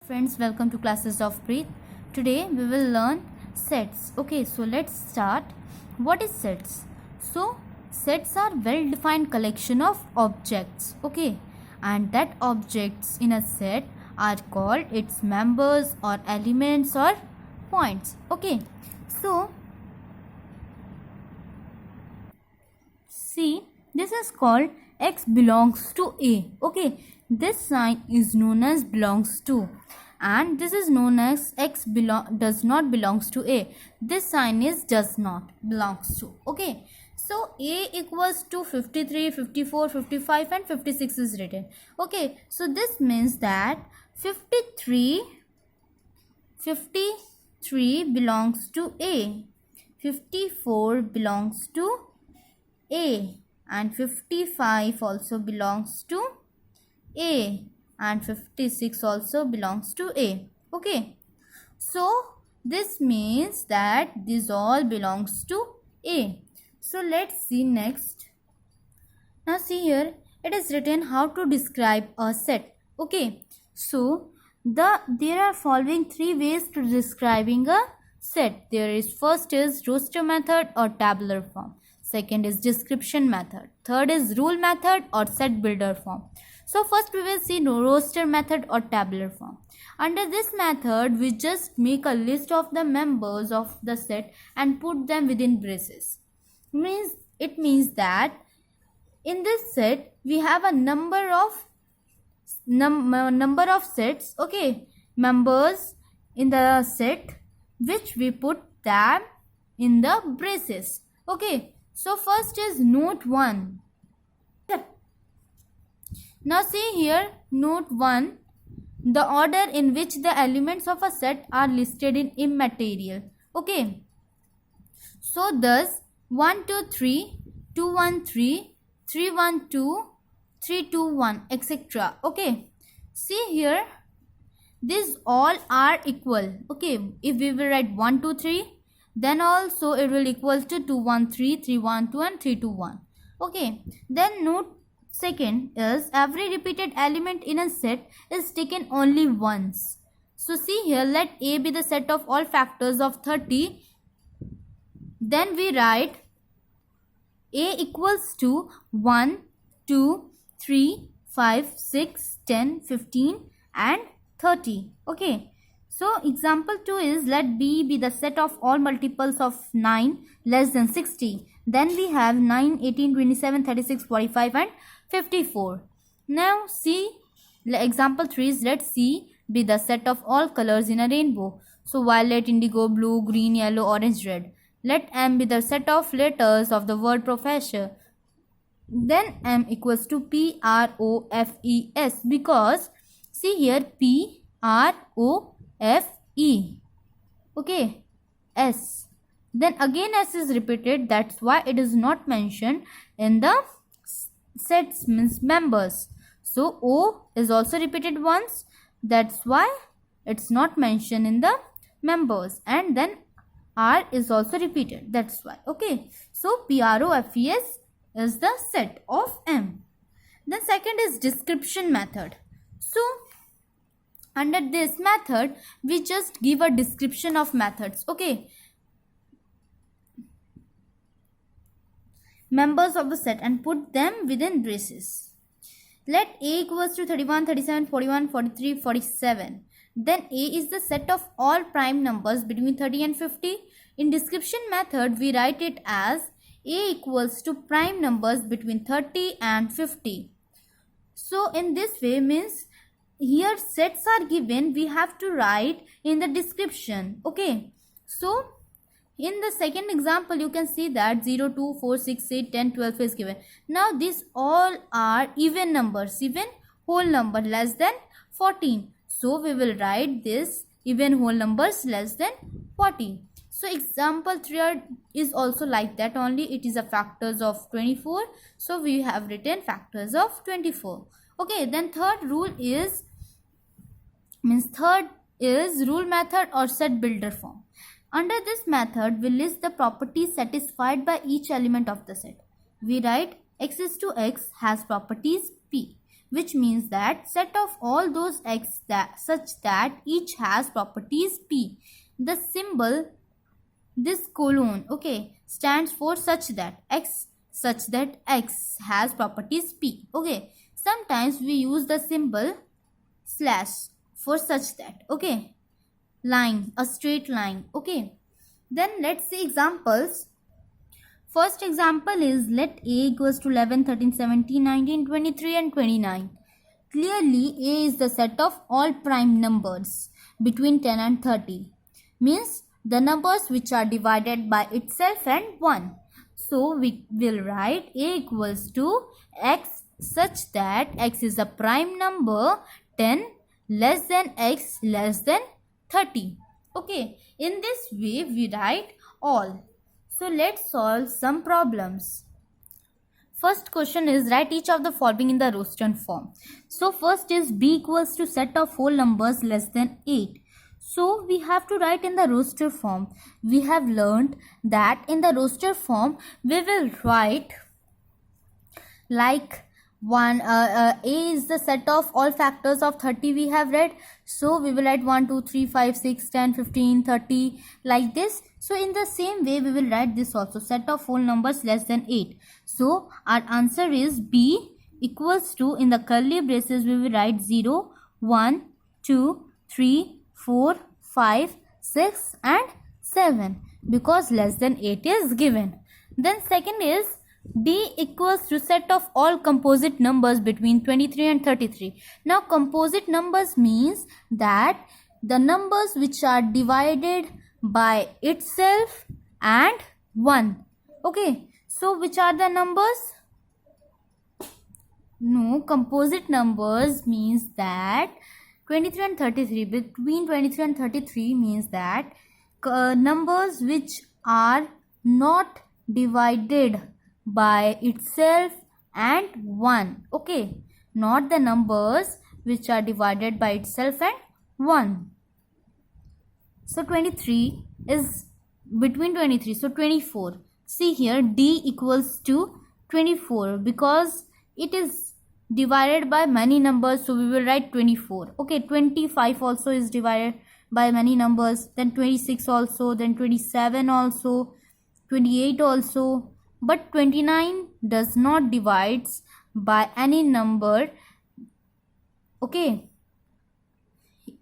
friends, welcome to Classes of Breathe. Today we will learn sets. Okay, so let's start. What is sets? So sets are well defined collection of objects. Okay, and that objects in a set are called its members or elements or points. Okay, so see, this is called x belongs to A. Okay, this sign is known as belongs to, and this is known as x does not belongs to A. This sign is does not belongs to. Okay, so A equals to 53, 54, 55 and 56 is written. Okay, so this means that 53 belongs to A, 54 belongs to A, and 55 also belongs to A, and 56 also belongs to A. Okay, so this means that this all belongs to A. So let's see next. Now see here, it is written how to describe a set. Okay, so there are following three ways to describing a set. First is roster method or tabular form. Second is description method. Third is rule method or set builder form. So first we will see roster method or tabular form. Under this method, we just make a list of the members of the set and put them within braces. It means that in this set we have a number of sets, okay, members in the set, which we put them in the braces. Okay, so first is note 1. Now see here, note 1, the order in which the elements of a set are listed in immaterial. Okay, so thus 1 2 3, 2 1 3, 3 1 2, 3 2 1, etc. Okay, see here, these all are equal. Okay, if we will write 1 2 3, then also it will equal to 2 1 3, 3 1 2 and 3 2 1. Okay, then note second is every repeated element in a set is taken only once. So see here, let A be the set of all factors of 30. Then we write A equals to 1, 2, 3, 5, 6, 10, 15 and 30. Okay, so example 2 is let B be the set of all multiples of 9 less than 60. Then we have 9, 18, 27, 36, 45 and 54. Now see, example 3 is let C be the set of all colors in a rainbow. So violet, indigo, blue, green, yellow, orange, red. Let M be the set of letters of the word professor. Then M equals to P R O F E S, because see here P R O F E. Okay, S. Then again S is repeated, that's why it is not mentioned in the sets means members. So O is also repeated once, that's why it's not mentioned in the members, and then R is also repeated, that's why. Okay, so PROFES is the set of M. Then second is description method. So under this method we just give a description of methods. Okay, members of the set and put them within braces. Let A equals to 31, 37, 41, 43, 47. Then A is the set of all prime numbers between 30 and 50. In description method, we write it as A equals to prime numbers between 30 and 50. So in this way means here sets are given, we have to write in the description. Okay, so in the second example you can see that 0, 2, 4, 6, 8, 10, 12 is given. Now these all are even numbers, even whole number less than 14. So we will write this even whole numbers less than 40. So example 3 is also like that, only it is a factors of 24. So we have written factors of 24. Okay, then third is rule method or set builder form. Under this method, we list the properties satisfied by each element of the set. We write x is to x has properties P. which means that set of all those x that such that each has properties p. The symbol, this colon, okay, stands for such that x has properties p. Okay, sometimes we use the symbol slash for such that, okay, line, a straight line. Okay, then let's see examples. First example is let a equals to 11, 13, 17, 19, 23 and 29. Clearly a is the set of all prime numbers between 10 and 30. Means the numbers which are divided by itself and 1. So we will write a equals to x such that x is a prime number 10 less than x less than 30. Okay, in this way we write all. So let's solve some problems. First question is write each of the following in the roster form. So first is b equals to set of whole numbers less than 8. So we have to write in the roster form. We have learned that in the roster form we will write like a is the set of all factors of 30 we have read. So we will write 1, 2, 3, 5, 6, 10, 15, 30 like this. So in the same way we will write this also, set of whole numbers less than 8. So our answer is B equals to, in the curly braces we will write 0, 1, 2, 3, 4, 5, 6 and 7 because less than 8 is given. Then second is D equals to set of all composite numbers between 23 and 33. Now composite numbers means that the numbers which are divided by itself and 1. Okay, so which are the numbers? No, composite numbers means that 23 and 33, between 23 and 33 means that numbers which are not divided by itself and 1. Okay, not the numbers which are divided by itself and 1. So 23 is between 23, so 24. See here, D equals to 24 because it is divided by many numbers, so we will write 24. Okay, 25 also is divided by many numbers, then 26 also, then 27 also, 28 also, but 29 does not divides by any number. Okay,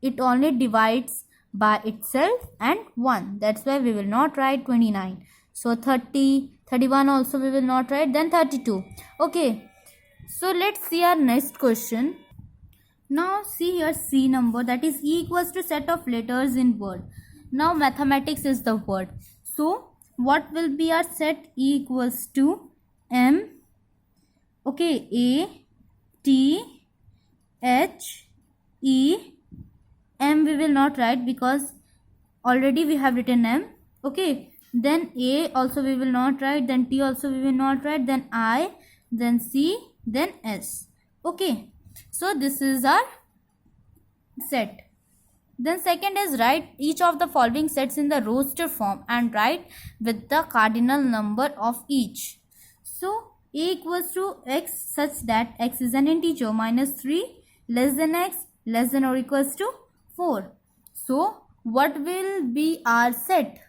it only divides by itself and 1. That's why we will not write 29. So 30, 31 also we will not write, then 32. Okay, so let's see our next question. Now see here C number, that is E equals to set of letters in word. Now mathematics is the word. So what will be our set? E equals to M, okay, A, T, H, E, M we will not write because already we have written M. Okay, then A also we will not write, then T also we will not write, then I, then C, then S. Okay, so this is our set. Then second is write each of the following sets in the roster form and write with the cardinal number of each. So A equals to x such that x is an integer, minus 3 less than x less than or equals to 4. So what will be our set?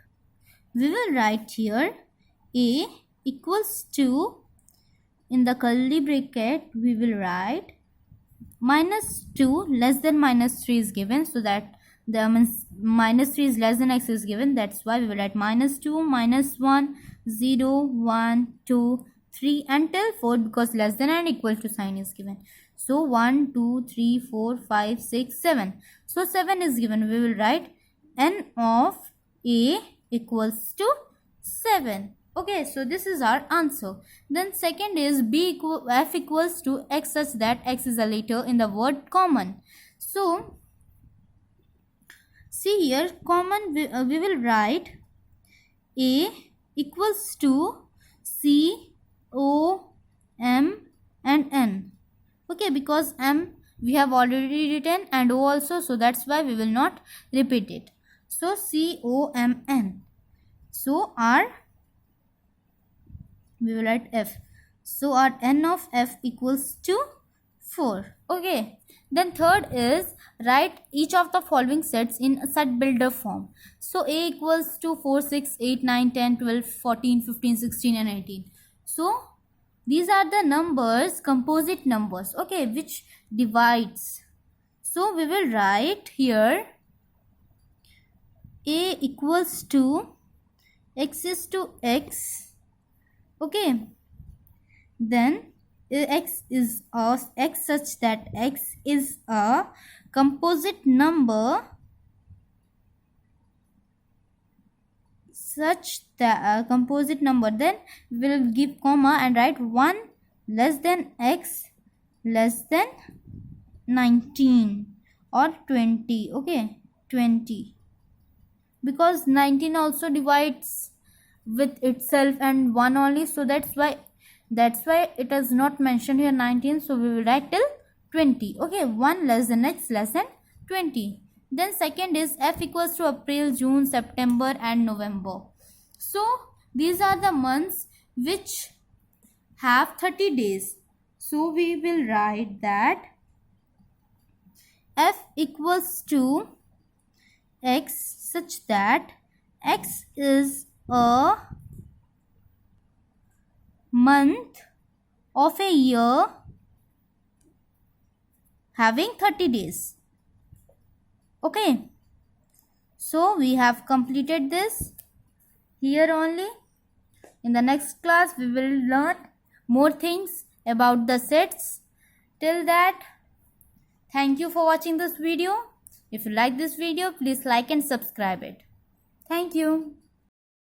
We will write here A equals to, in the curly bracket we will write minus 2 less than minus 3 is given, so that the minus 3 is less than x is given. That's why we will write minus 2, minus 1, 0, 1, 2, 3 until 4 because less than and equal to sign is given. So 1, 2, 3, 4, 5, 6, 7. So 7 is given. We will write n of A equals to 7. Okay, so this is our answer. Then second is f equals to x such that x is a letter in the word common. So see here, common we will write A equals to C, O, M and N. Okay, because M we have already written and O also, so that's why we will not repeat it. So C, O, M, N. So we will write F. So our N of F equals to 4. Okay. Then third is write each of the following sets in a set builder form. So A equals to 4, 6, 8, 9, 10, 12, 14, 15, 16 and 18. So these are the numbers, composite numbers, okay, which divides. So we will write here A equals to x is to x, okay. Then x is x such that x is a composite number such that composite number. Then we will give comma and write 1 less than x less than 19 or 20, okay, 20, because 19 also divides with itself and 1 only, so that's why it is not mentioned here 19. So we will write till 20, okay. 1 less than x less than 20. Then second is f equals to April, June, September and November. So these are the months which have 30 days. So we will write that f equals to x such that x is a month of a year having 30 days, okay. So we have completed this here only. In the next class we will learn more things about the sets. Till that, thank you for watching this video. If you like this video, please like and subscribe it. Thank you.